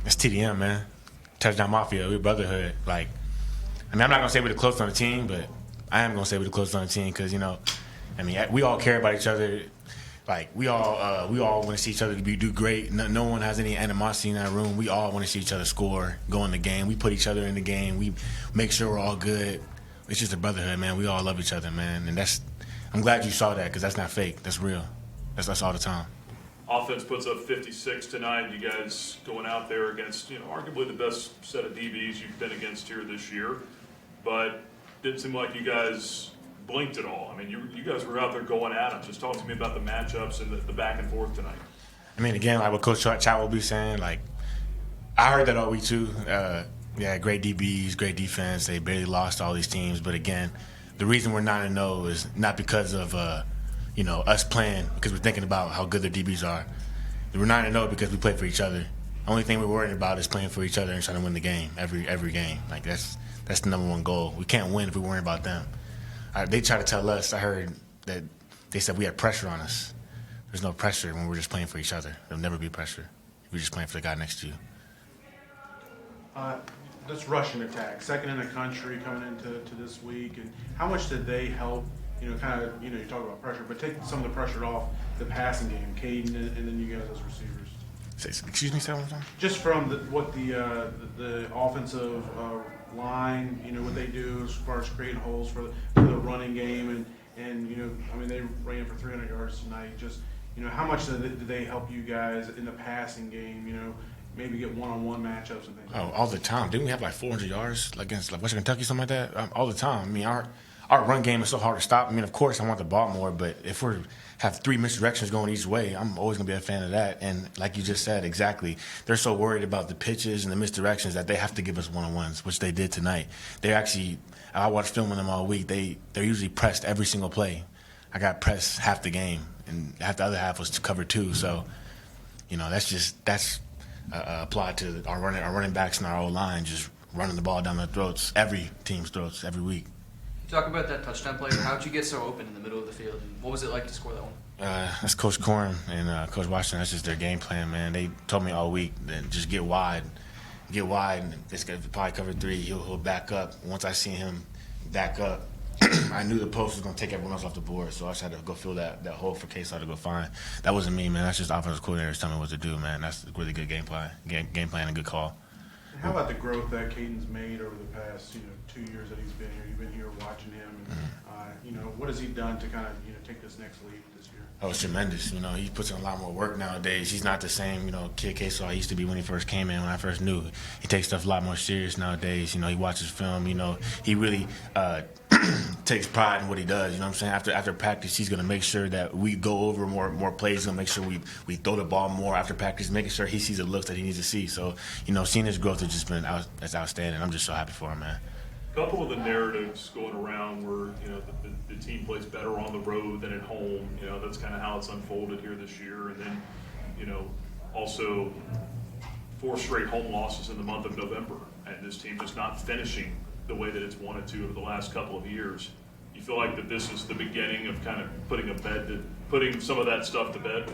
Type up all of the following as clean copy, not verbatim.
It's TDM, man. Touchdown Mafia, we're brotherhood. Like, I mean, I'm not going to say we're the closest on the team, but I am going to say we're the closest on the team because, I mean, we all care about each other. Like, we all want to see each other do great. No one has any animosity in that room. We all want to see each other score, go in the game. We put each other in the game. We make sure we're all good. It's just a brotherhood, man. We all love each other, man. And I'm glad you saw that because that's not fake. That's real. That's all the time. Offense puts up 56 tonight. You guys going out there against, arguably the best set of DBs you've been against here this year. But didn't seem like you guys blinked at all. I mean, you guys were out there going at them. Just talk to me about the matchups and the back and forth tonight. I mean, again, like what Coach Chat will be saying, like, I heard that all week too. Yeah, great DBs, great defense. They barely lost all these teams. But again, the reason we're 9-0 is not because of us playing, because we're thinking about how good the DBs are. We're 9-0 because we play for each other. The only thing we're worried about is playing for each other and trying to win the game every game. Like that's the number one goal. We can't win if we worry about them. They try to tell us. I heard that they said we had pressure on us. There's no pressure when we're just playing for each other. There'll never be pressure. We're just playing for the guy next to you. This rushing attack, second in the country coming into this week, and how much did they help? You talk about pressure, but take some of the pressure off the passing game, Caden, and then you guys as receivers. Excuse me, say one more time. Just from the offensive line, what they do as far as creating holes for the running game, and they ran for 300 yards tonight. Just how much did they help you guys in the passing game? Maybe get one-on-one matchups and things. Oh, all the time. Didn't we have like 400 yards against like Western Kentucky, something like that? All the time. I mean, our run game is so hard to stop. I mean, of course, I want the ball more, but if we have 3 misdirections going each way, I'm always going to be a fan of that. And like you just said, exactly, they're so worried about the pitches and the misdirections that they have to give us one-on-ones, which they did tonight. I watched film on them all week. They're usually pressed every single play. I got pressed half the game, and the other half was covered too. So, that's applied to our running backs and our O-line, just running the ball down their throats, every team's throats, every week. Talk about that touchdown play. How'd you get so open in the middle of the field? And what was it like to score that one? That's Coach Corn and Coach Washington. That's just their game plan, man. They told me all week that just get wide, and this guy probably cover 3. He'll back up. Once I see him back up, I knew the post was going to take everyone else off the board, so I just had to go fill that hole for K-Star to go find. That wasn't me, man. That's just offensive coordinators telling me what to do, man. That's a really good game plan and good call. How about the growth that Caden's made over the past 2 years that he's been here? You've been here watching him, and what has he done to kind of take this next leap this year? Oh, it's tremendous. He puts in a lot more work nowadays. He's not the same, kid K-Star used to be when he first came in, when I first knew. He takes stuff a lot more serious nowadays. He watches film. He really takes pride in what he does. You know what I'm saying? After practice, he's going to make sure that we go over more plays. He's going to make sure we throw the ball more after practice, making sure he sees the looks that he needs to see. So, seeing his growth has just been that's outstanding. I'm just so happy for him, man. A couple of the narratives going around where the team plays better on the road than at home. That's kind of how it's unfolded here this year, and then also 4 straight home losses in the month of November, and this team just not finishing the way that it's wanted to over the last couple of years. You feel like that this is the beginning of kind of putting some of that stuff to bed?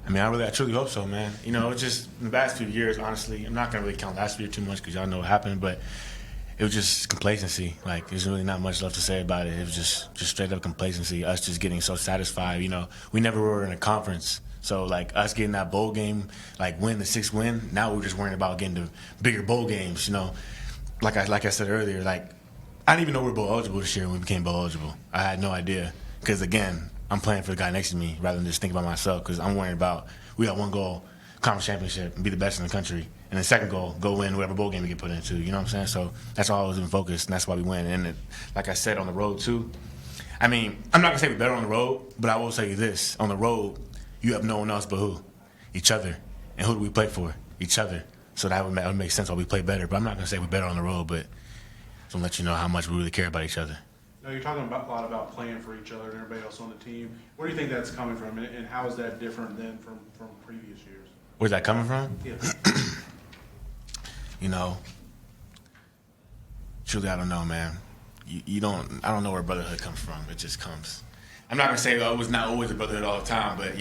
I mean, I truly hope so, man. It's just in the past few years, honestly, I'm not going to really count last year too much because y'all know what happened, but it was just complacency. Like, there's really not much left to say about it. It was just straight up complacency, us just getting so satisfied. We never were in a conference. So, like, us getting that bowl game, like, win the 6th win, now we're just worrying about getting the bigger bowl games, Like I said earlier, like, I didn't even know we were bowl eligible this year when we became bowl eligible. I had no idea. Because, again, I'm playing for the guy next to me rather than just thinking about myself because I'm worried about we got one goal, conference championship, and be the best in the country. And the second goal, go win whatever bowl game we get put into. You know what I'm saying? So that's all I was in focus, and that's why we win. And like I said, on the road, too, I mean, I'm not going to say we're better on the road, but I will tell you this. On the road, you have no one else but who? Each other. And who do we play for? Each other. So that would make sense why we play better. But I'm not going to say we're better on the road, but just to let you know how much we really care about each other. Now, you're talking a lot about playing for each other and everybody else on the team. Where do you think that's coming from, and how is that different than from previous years? Where's that coming from? Yeah. Truly, I don't know, man. I don't know where brotherhood comes from. It just comes. I'm not going to say it was not always a brotherhood all the time, but,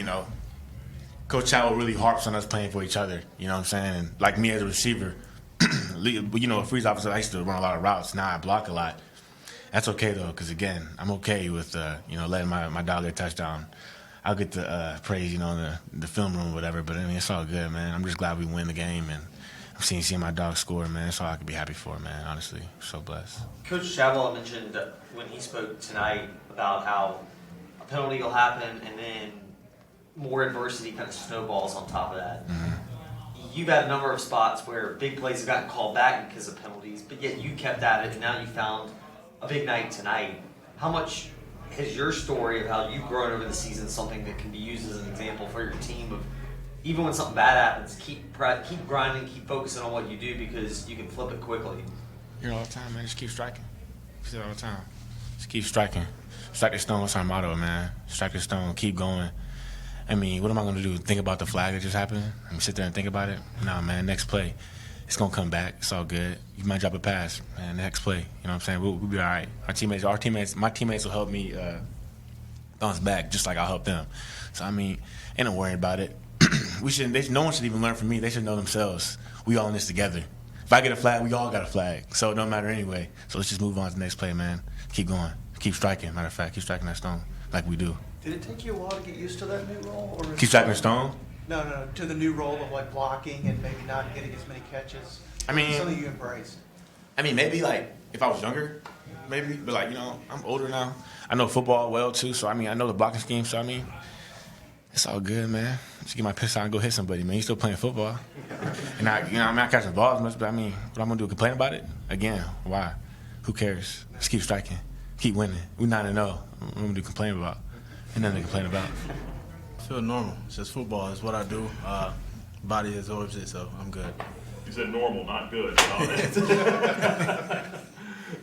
Coach Chow really harps on us playing for each other. You know what I'm saying? And like me as a receiver, you know, a freeze officer, I used to run a lot of routes. Now I block a lot. That's okay though, because again, I'm okay with you know, letting my dog get a touchdown. I'll get the praise, you know, in the film room or whatever. But I mean, it's all good, man. I'm just glad we win the game, and I'm seeing my dog score, man. That's all I can be happy for, man. Honestly, so blessed. Coach Chabot mentioned when he spoke tonight about how a penalty will happen and then more adversity kind of snowballs on top of that. Mm-hmm. You've had a number of spots where big plays have gotten called back because of penalties, but yet you kept at it, and now you found a big night tonight. How much has your story of how you've grown over the season something that can be used as an example for your team of even when something bad happens, keep grinding, keep focusing on what you do because you can flip it quickly? Here all the time, man. Just keep striking. I say it all the time. Just keep striking. Strike the stone. That's our motto, man. Strike the stone. Keep going. I mean, what am I going to do? Think about the flag that just happened? I mean, sit there and think about it? Nah, man. Next play. It's going to come back. It's all good. You might drop a pass, man. Next play. You know what I'm saying? We'll be all right. My teammates will help me bounce back just like I'll help them. So, I mean, ain't no worrying about it. No one should even learn from me. They should know themselves. We all in this together. If I get a flag, we all got a flag. So it don't matter anyway. So let's just move on to the next play, man. Keep going. Keep striking. Matter of fact, keep striking that stone like we do. Did it take you a while to get used to that new role? Or Keep striking the stone? No, to the new role of like blocking and maybe not getting as many catches. I mean, something you embraced. I mean, maybe like if I was younger, maybe. But like, you know, I'm older now. I know football well too. So I mean, I know the blocking scheme. So I mean, it's all good, man. Just get my piss out and go hit somebody, man. You still playing football. And I'm not catching balls much, but I mean, what I'm gonna do? Complain about it? Again, why? Who cares? Just keep striking. Keep winning. We're 9-0. What I'm gonna do? Complain about? Ain't nothing to complain about. I feel normal. It's just football. It's what I do. Body absorbs it, so I'm good. You said normal, not good.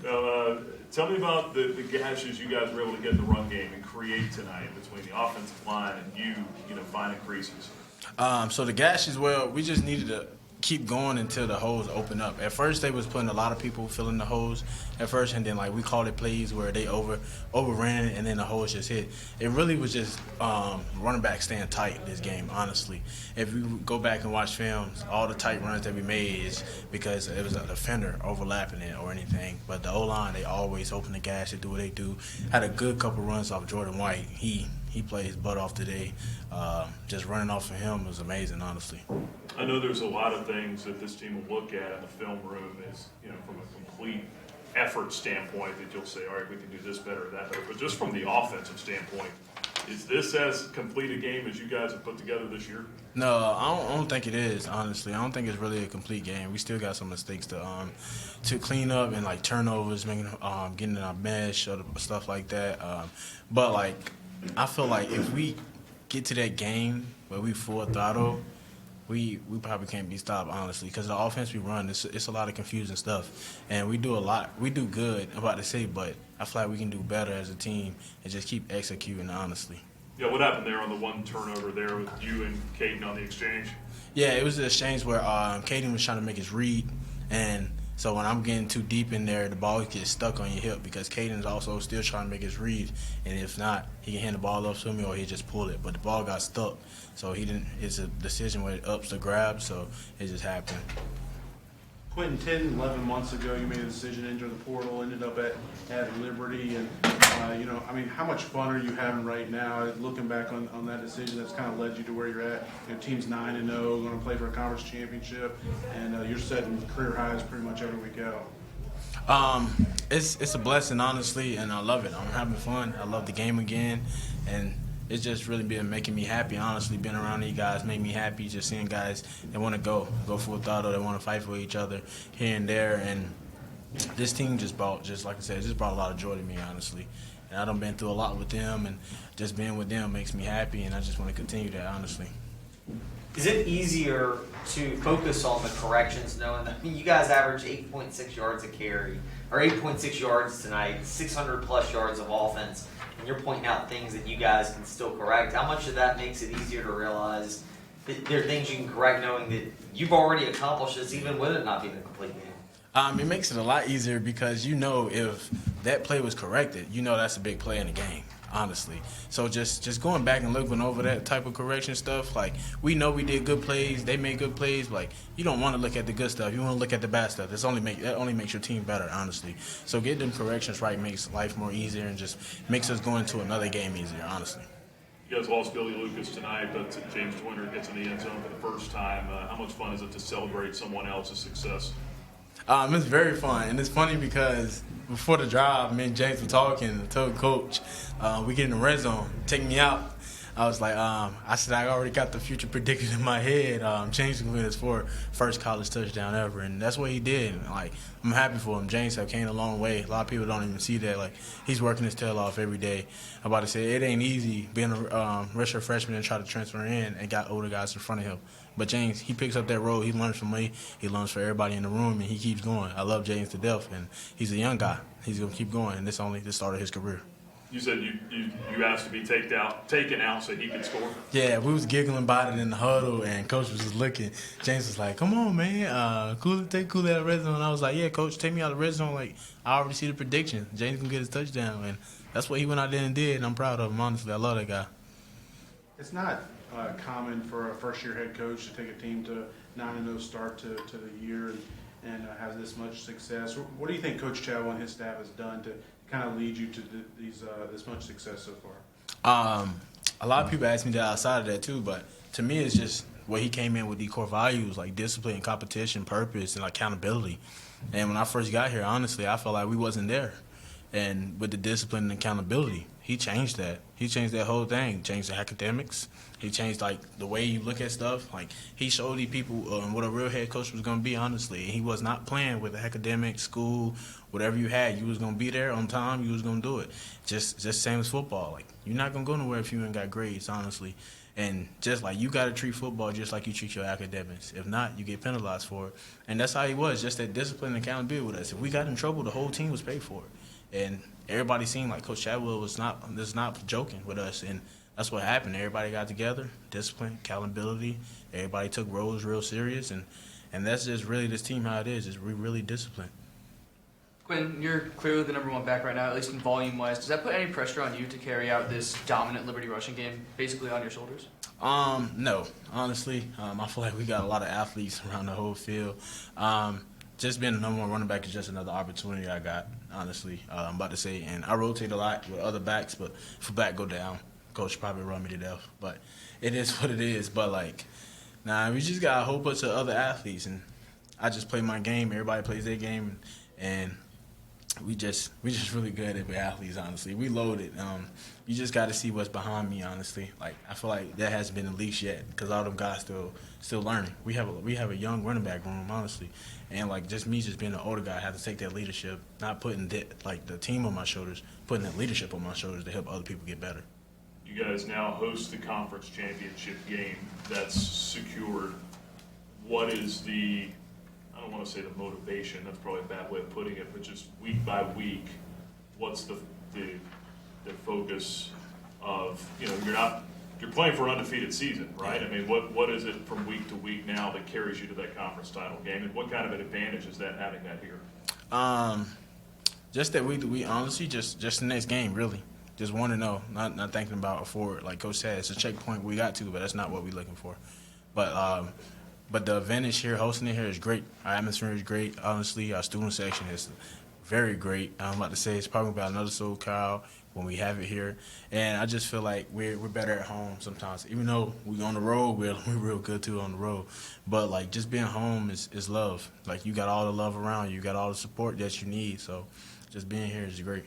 Now, tell me about the gashes you guys were able to get in the run game and create tonight between the offensive line and you know, finding creases. So the gashes, well, we just needed to keep going until the holes open up. At first, they was putting a lot of people filling the holes at first, and then like we called it plays where they overran it, and then the holes just hit. It really was just running back staying tight this game, honestly. If we go back and watch films, all the tight runs that we made is because it was a defender overlapping it or anything. But the O-line, they always open the gash, they do what they do. Had a good couple runs off Jordan White. He played his butt off today. Just running off of him was amazing, honestly. I know there's a lot of things that this team will look at in the film room is, you know, from a complete effort standpoint that you'll say, all right, we can do this better or that better. But just from the offensive standpoint, is this as complete a game as you guys have put together this year? No, I don't think it is, honestly. I don't think it's really a complete game. We still got some mistakes to clean up and like turnovers, making getting in our mesh or stuff like that. But like I feel like if we get to that game where we full throttle, we probably can't be stopped, honestly, because the offense we run, it's a lot of confusing stuff, and we do a lot. We do good, I'm about to say, but I feel like we can do better as a team and just keep executing, honestly. Yeah, what happened there on the one turnover there with you and Caden on the exchange? Yeah, it was an exchange where Caden was trying to make his read, and so when I'm getting too deep in there, the ball gets stuck on your hip because Caden's also still trying to make his read, and if not, he can hand the ball up to me or he just pull it. But the ball got stuck, so he didn't. It's a decision where it ups the grab, so it just happened. Quinton, 10, 11 months ago, you made a decision to enter the portal, ended up at Liberty, and you know, I mean, how much fun are you having right now? Looking back on that decision, that's kind of led you to where you're at. You know, team's 9-0, going to play for a conference championship, and you're setting career highs pretty much every week out. It's a blessing, honestly, and I love it. I'm having fun. I love the game again, and it's just really been making me happy, honestly. Being around these guys make me happy, just seeing guys that want to go full throttle, they want to fight for each other here and there, and this team just brought a lot of joy to me, honestly. And I done been through a lot with them, and just being with them makes me happy, and I just want to continue that, honestly. Is it easier to focus on the corrections, knowing that you guys average 8.6 yards a carry, or 8.6 yards tonight, 600-plus yards of offense, and you're pointing out things that you guys can still correct? How much of that makes it easier to realize that there are things you can correct knowing that you've already accomplished this, even with it not being a complete game? It makes it a lot easier because you know if that play was corrected, you know that's a big play in the game. honestly. So just going back and looking over that type of correction stuff, like we know we did good plays, they made good plays. Like you don't want to look at the good stuff, you want to look at the bad stuff. That only makes your team better, honestly. So getting them corrections right makes life more easier and just makes us go into another game easier, honestly. You guys lost Billy Lucas tonight, but James Winter gets in the end zone for the first time. How much fun is it to celebrate someone else's success? It's very fun, and it's funny because before the drive, me and James were talking, and I told Coach, we get in the red zone, take me out. I was like, I said I already got the future predicted in my head. James can win his first college touchdown ever, and that's what he did. And, like, I'm happy for him. James have came a long way. A lot of people don't even see that. Like, he's working his tail off every day. I'm about to say it ain't easy being a redshirt freshman and try to transfer in and got older guys in front of him. But James, he picks up that role. He learns from me. He learns for everybody in the room, and he keeps going. I love James to death, and he's a young guy. He's gonna keep going, and this started his career. You said you asked to be taken out so he could score? Yeah, we was giggling about it in the huddle, and Coach was just looking. James was like, come on, man. Take Cooley out of red zone. And I was like, yeah, Coach, take me out of red zone. Like, I already see the prediction. James can get his touchdown. And that's what he went out there and did, and I'm proud of him, honestly. I love that guy. It's not common for a first-year head coach to take a team to 9-0 start to the year and have this much success. What do you think Coach Chadwell and his staff has done to kind of lead you to this much success so far? A lot of people ask me that outside of that too, but to me it's just what he came in with the core values like discipline, competition, purpose, and accountability. And when I first got here, honestly, I felt like we wasn't there. And with the discipline and accountability, he changed that. He changed that whole thing. Changed the academics. He changed like the way you look at stuff. Like he showed these people what a real head coach was gonna be. Honestly, he was not playing with the academic, school, whatever you had. You was gonna be there on time. You was gonna do it. Just same as football. Like you're not gonna go nowhere if you ain't got grades. Honestly, and just like you gotta treat football just like you treat your academics. If not, you get penalized for it. And that's how he was. Just that discipline and accountability with us. If we got in trouble, the whole team was paid for it. And everybody seemed like Coach Chadwell was not joking with us, and that's what happened. Everybody got together, discipline, accountability. Everybody took roles real serious, and that's just really this team how it is we really disciplined. Quinton, you're clearly the number one back right now, at least in volume-wise. Does that put any pressure on you to carry out this dominant Liberty rushing game basically on your shoulders? No. Honestly, I feel like we got a lot of athletes around the whole field. Just being the number one running back is just another opportunity I got, honestly. I'm about to say, and I rotate a lot with other backs, but if a back go down, coach probably run me to death. But it is what it is. But, we just got a whole bunch of other athletes, and I just play my game. Everybody plays their game, and we just really good at athletes, honestly. We loaded. You just got to see what's behind me, honestly. Like I feel like that hasn't been unleashed yet because all them guys still learning. We have a young running back room, honestly, and just being an older guy, I have to take that leadership, not putting the team on my shoulders, putting that leadership on my shoulders to help other people get better. You guys now host the conference championship game that's secured. What is I don't want to say the motivation, that's probably a bad way of putting it, but just week by week, what's the focus of, you're playing for an undefeated season, right? I mean, what is it from week to week now that carries you to that conference title game, and what kind of an advantage is that having that here? Just that we honestly, just the next game, really. Just want to know, not thinking about a forward. Like Coach said, it's a checkpoint we got to, but that's not what we're looking for. But the advantage here, hosting it here is great. Our atmosphere is great. Honestly, our student section is very great. I'm about to say it's probably about another SoCal when we have it here. And I just feel like we're better at home sometimes. Even though we on the road, we're real good too on the road. But just being home is love. You got all the love around you. You got all the support that you need. So just being here is great.